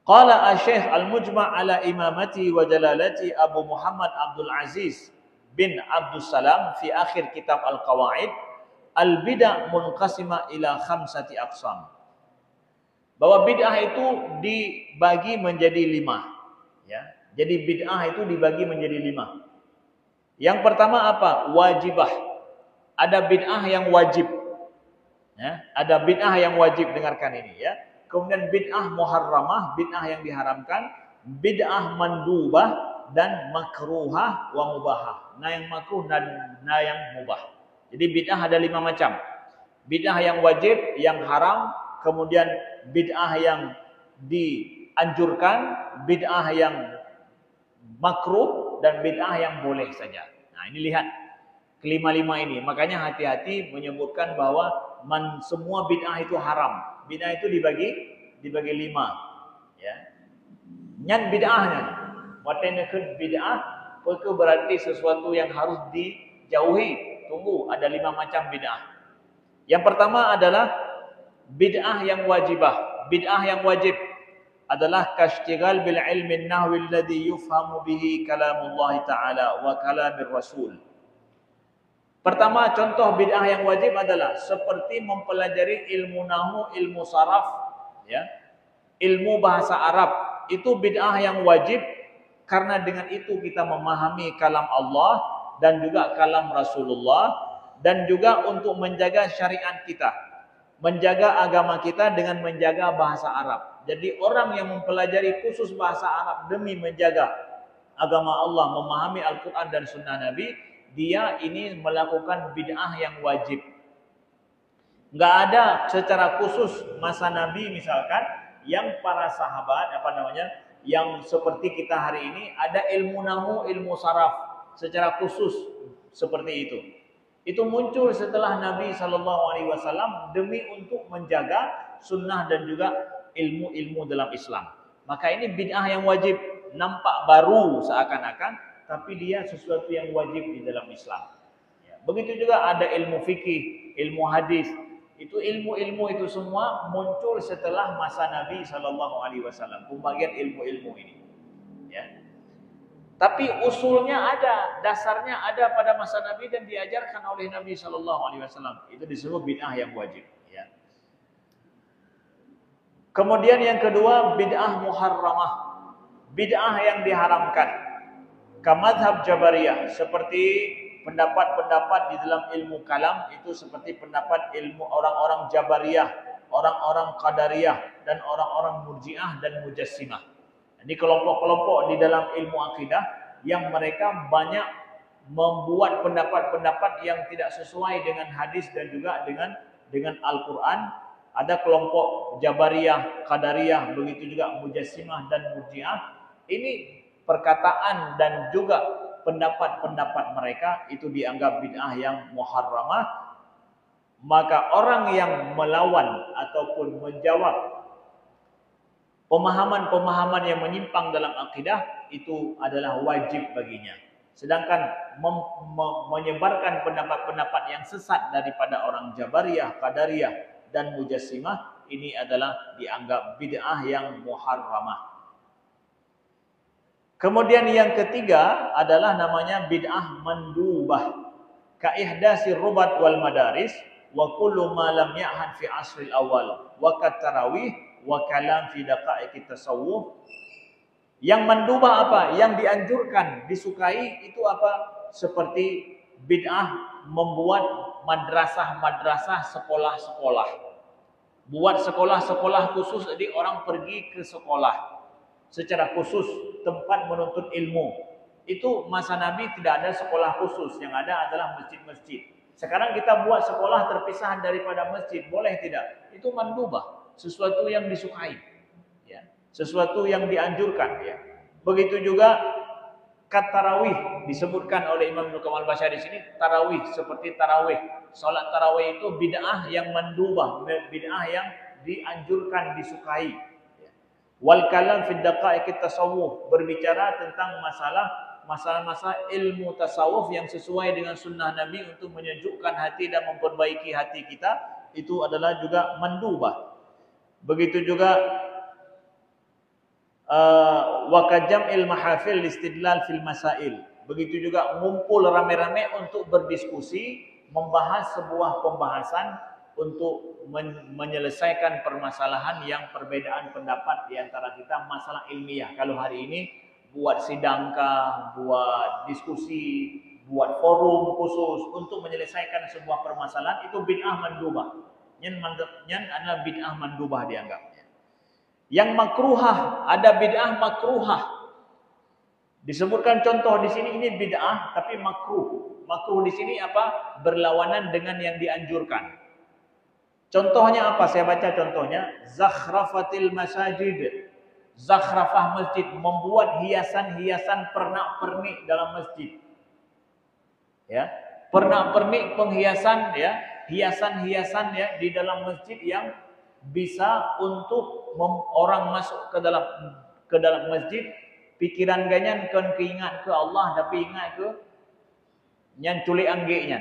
Qala Asy-Syaikh Al-Mujma' ala imamati wa jalalati Abu Muhammad Abdul Aziz bin Abdul Salam fi akhir kitab Al-Qawaid, al-bid'ah munqasimah ila khamsati aqsam. Bahwa bid'ah itu dibagi menjadi 5, ya. Jadi bid'ah itu dibagi menjadi 5. Yang pertama apa? Wajibah. Ada bid'ah yang wajib. Ya, ada bid'ah yang wajib, dengarkan ini ya. Kemudian bid'ah muharramah, bid'ah yang diharamkan, bid'ah mandubah dan makruhah wa mubahah. Nah yang makruh dan nah yang mubah. Jadi bid'ah ada 5 macam. Bid'ah yang wajib, yang haram, kemudian bid'ah yang dianjurkan, bid'ah yang makruh, dan bid'ah yang boleh saja. Nah ini lihat kelima-lima ini. Makanya hati-hati menyebutkan bahwa semua bid'ah itu haram. Bid'ah itu dibagi 5. Ya. Nyan bid'ahnya. Matanya ke bid'ah, itu berarti sesuatu yang harus dijauhi. Tunggu, ada 5 macam bid'ah. Yang pertama adalah bid'ah yang wajibah. Bid'ah yang wajib adalah kashtighal bil ilmi nahwi alladhi yufhamu bihi kalamullah ta'ala wa kalamir rasul. Pertama, contoh bid'ah yang wajib adalah seperti mempelajari ilmu nahwu, ilmu saraf, ya, ilmu bahasa Arab. Itu bid'ah yang wajib karena dengan itu kita memahami kalam Allah dan juga kalam Rasulullah, dan juga untuk menjaga syariat kita, menjaga agama kita dengan menjaga bahasa Arab. Jadi orang yang mempelajari khusus bahasa Arab demi menjaga agama Allah, memahami Al-Quran dan Sunnah Nabi, dia ini melakukan bid'ah yang wajib. Enggak ada secara khusus masa Nabi misalkan yang para sahabat yang seperti kita hari ini ada ilmu nahwu, ilmu saraf secara khusus seperti itu. Itu muncul setelah Nabi SAW demi untuk menjaga sunnah dan juga ilmu-ilmu dalam Islam. Maka ini bid'ah yang wajib, nampak baru seakan-akan, tapi dia sesuatu yang wajib di dalam Islam. Ya. Begitu juga ada ilmu fikih, ilmu hadis. Itu ilmu-ilmu itu semua muncul setelah masa Nabi SAW. Pembagian ilmu-ilmu ini. Ya. Tapi usulnya ada, dasarnya ada pada masa Nabi dan diajarkan oleh Nabi SAW. Itu disebut bid'ah yang wajib. Ya. Kemudian yang kedua, bid'ah muharramah. Bid'ah yang diharamkan. Kamadhab Jabariyah, seperti pendapat-pendapat di dalam ilmu kalam, itu seperti pendapat ilmu orang-orang Jabariyah, orang-orang Qadariyah, dan orang-orang Murji'ah dan Mujassimah. Ini kelompok-kelompok di dalam ilmu akidah yang mereka banyak membuat pendapat-pendapat yang tidak sesuai dengan hadis dan juga dengan Al-Quran. Ada kelompok Jabariyah, Qadariyah, begitu juga Mujassimah dan Murji'ah. Ini perkataan dan juga pendapat-pendapat mereka itu dianggap bid'ah yang muharramah. Maka orang yang melawan ataupun menjawab pemahaman-pemahaman yang menyimpang dalam akidah itu adalah wajib baginya. Sedangkan menyebarkan pendapat-pendapat yang sesat daripada orang Jabariyah, Qadariyah dan Mujassimah, ini adalah dianggap bid'ah yang muharramah. Kemudian yang ketiga adalah namanya bid'ah mandubah. Ka ihdasi rubat wal madaris wa kullu ma lam ya'had fi asril awal wa kat tarawih wa kalam fi daqaiqit tasawuf. Yang mandubah apa? Yang dianjurkan, disukai itu apa? Seperti bid'ah membuat madrasah-madrasah, sekolah-sekolah. Buat sekolah-sekolah khusus, jadi orang pergi ke sekolah secara khusus, tempat menuntut ilmu. Itu masa Nabi tidak ada sekolah khusus, yang ada adalah masjid-masjid. Sekarang kita buat sekolah terpisah daripada masjid, boleh tidak? Itu mandubah, sesuatu yang disukai, ya, sesuatu yang dianjurkan. Ya. Begitu juga kat tarawih, disebutkan oleh Imam Ibnu Kamal Basyar di sini, tarawih seperti tarawih. Salat tarawih itu bid'ah yang mandubah, bid'ah yang dianjurkan, disukai. Wal kalam fi daqaiqit tasawuf, berbicara tentang masalah ilmu tasawuf yang sesuai dengan sunnah Nabi untuk menyejukkan hati dan memperbaiki hati kita, itu adalah juga mandubah. Begitu juga Wa kajam'il mahafil istidlal fil masail. Begitu juga ngumpul rame-rame untuk berdiskusi, membahas sebuah pembahasan untuk menyelesaikan permasalahan yang perbedaan pendapat di antara kita, masalah ilmiah. Kalau hari ini buat sidangkah, buat diskusi, buat forum khusus untuk menyelesaikan sebuah permasalahan, itu bid'ah mandubah. Yang adalah bid'ah mandubah dianggapnya. Yang makruhah, ada bid'ah makruhah. Disebutkan contoh di sini ini bid'ah tapi makruh. Makruh di sini apa? Berlawanan dengan yang dianjurkan. Contohnya apa? Saya baca contohnya. Zakhrafatil masajid. Zakhrafah masjid, membuat hiasan-hiasan pernak-pernik dalam masjid. Ya, pernak-pernik penghiasan ya, hiasan-hiasan ya di dalam masjid yang bisa untuk orang masuk ke dalam masjid, pikiran ganyan kan keingat ke Allah tapi ingat ke nyan culik anggeknya.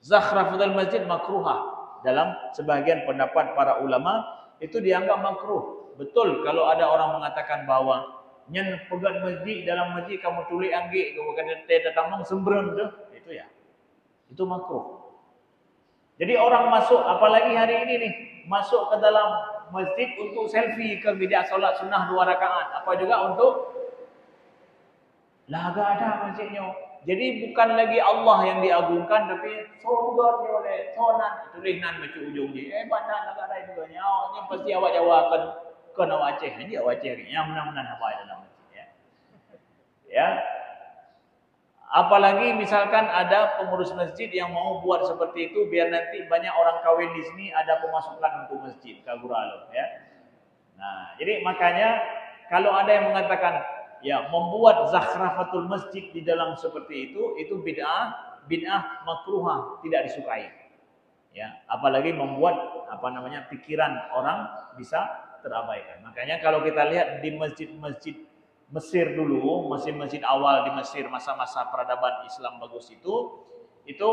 Zakhrafatul masjid makruhah. Dalam sebahagian pendapat para ulama itu dianggap makruh. Betul kalau ada orang mengatakan bahwa nyen pegat masjid, dalam masjid kamu tulis anggik, kamu kena tetamang sembreng tu, itu ya. Itu makruh. Jadi orang masuk, apalagi hari ini nih, masuk ke dalam masjid untuk selfie ke bidah solat sunnah 2 rakaat. Apa juga untuk laga ada masjidnya. Jadi bukan lagi Allah yang diagungkan, tapi surga ni oleh sonan tulisnan macam ujung dia. Banan laga ada juga nya. Oh, ni pasti awak jawabkan kena Aceh. Dia awak Aceh yang menang-menang apa dalam masjid ya. Ya. Apalagi misalkan ada pengurus masjid yang mau buat seperti itu biar nanti banyak orang kawin di sini ada pemasukan untuk masjid Kaguralo ya. Nah, jadi makanya kalau ada yang mengatakan ya membuat zakhrafatul masjid di dalam seperti itu bid'ah makruhah, tidak disukai. Ya, apalagi membuat pikiran orang bisa terabaikan. Makanya kalau kita lihat di masjid-masjid Mesir dulu, masjid-masjid awal di Mesir masa-masa peradaban Islam bagus itu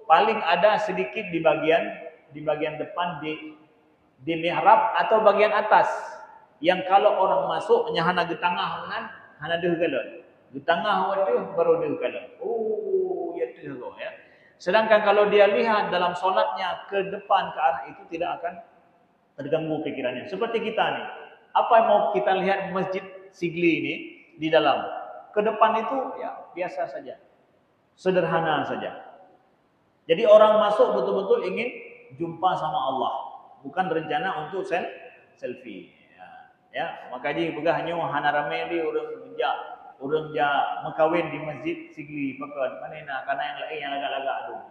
paling ada sedikit di bagian depan di mihrab atau bagian atas yang kalau orang masuk nyahana di tengah hana deh galon. Di tengah waduh baru deh galon. Oh, ya tu ya. Sedangkan kalau dia lihat dalam solatnya ke depan ke arah itu tidak akan terganggu pikirannya. Seperti kita nih. Apa yang mau kita lihat masjid Sigli ini di dalam? Ke depan itu ya biasa saja. Sederhana saja. Jadi orang masuk betul-betul ingin jumpa sama Allah, bukan rencana untuk selfie. Ya, makanya hanya hana rame di orang mengkawin di masjid Sigli pakai mana karena yang lain yang agak-agak aduh.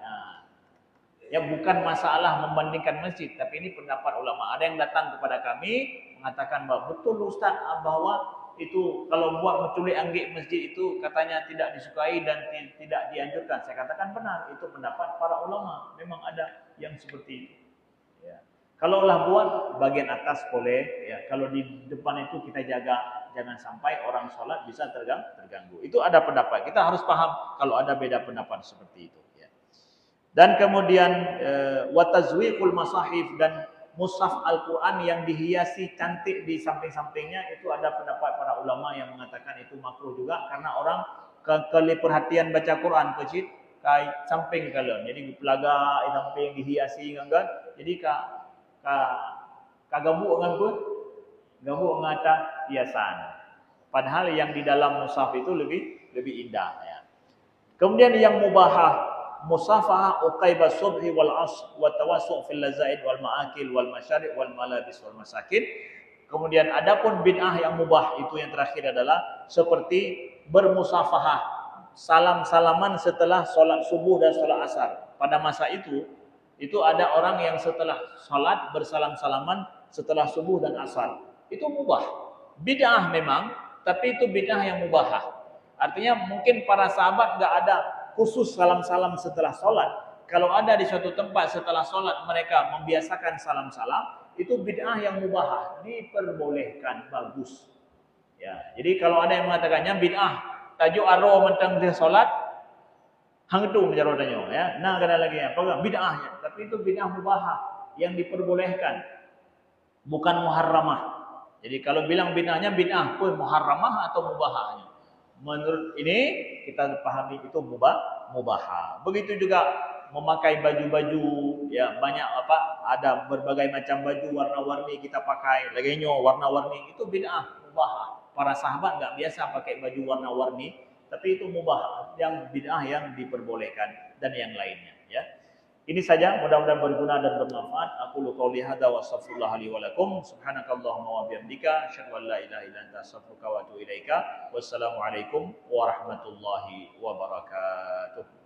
Ya bukan masalah membandingkan masjid, tapi ini pendapat ulama. Ada yang datang kepada kami mengatakan bahwa betul Ustaz bahwa itu kalau buat menculik anggik masjid itu katanya tidak disukai dan tidak dianjurkan. Saya katakan benar, itu pendapat para ulama. Memang ada yang seperti itu. Ya. Kalaulah buat bagian atas boleh, ya. Kalau di depan itu kita jaga jangan sampai orang sholat bisa terganggu. Itu ada pendapat. Kita harus paham kalau ada beda pendapat seperti itu. Ya. Dan kemudian watazwiqul masahif dan mushaf Al-Quran yang dihiasi cantik di samping-sampingnya itu ada pendapat para ulama yang mengatakan itu makruh juga karena orang kali perhatian baca Quran kecil kai samping kalon. Jadi pelaga samping dihiasi nganggan. Jadi kagamu nganggut gamu ngata hiasan. Padahal yang di dalam mushaf itu lebih indah ya. Kemudian yang mubahah musafaha uqaiba subhi wal asr wa tawassu' fil lazaid wal ma'akil wal masyari' wal malabis wal masakin. Kemudian adapun bid'ah yang mubah itu yang terakhir adalah seperti bermusafahah, salam-salaman setelah solat subuh dan solat asar. Pada masa itu ada orang yang setelah solat bersalam-salaman setelah subuh dan asar. Itu mubah. Bid'ah memang, tapi itu bid'ah yang mubahah. Artinya mungkin para sahabat enggak ada khusus salam-salam setelah solat. Kalau ada di suatu tempat setelah solat mereka membiasakan salam-salam, itu bid'ah yang mubahah, diperbolehkan, bagus. Ya, jadi kalau ada yang mengatakannya bid'ah, tajuk arwah mentang dia solat, hang itu menjarotannya, ya. Nah, kada lagi ya, bid'ahnya, tapi itu bid'ah mubahah yang diperbolehkan, bukan muharramah. Jadi kalau bilang bid'ahnya bid'ah pun muharramah atau mubahahnya. Menurut ini kita pahami itu mubah. Begitu juga memakai baju-baju ya banyak ada berbagai macam baju warna-warni kita pakai, lagenyo warna-warni itu bid'ah mubah. Para sahabat enggak biasa pakai baju warna-warni, tapi itu mubah, yang bid'ah yang diperbolehkan dan yang lainnya ya. Ini saja, mudah-mudahan berguna dan bermanfaat. Aku qouli hadza wa astaghfirullah li wa lakum. Subhanakallahumma wa bihamdika asyhadu an la ilaha illa anta astaghfiruka wa atubu ilaika. Wassalamualaikum warahmatullahi wabarakatuh.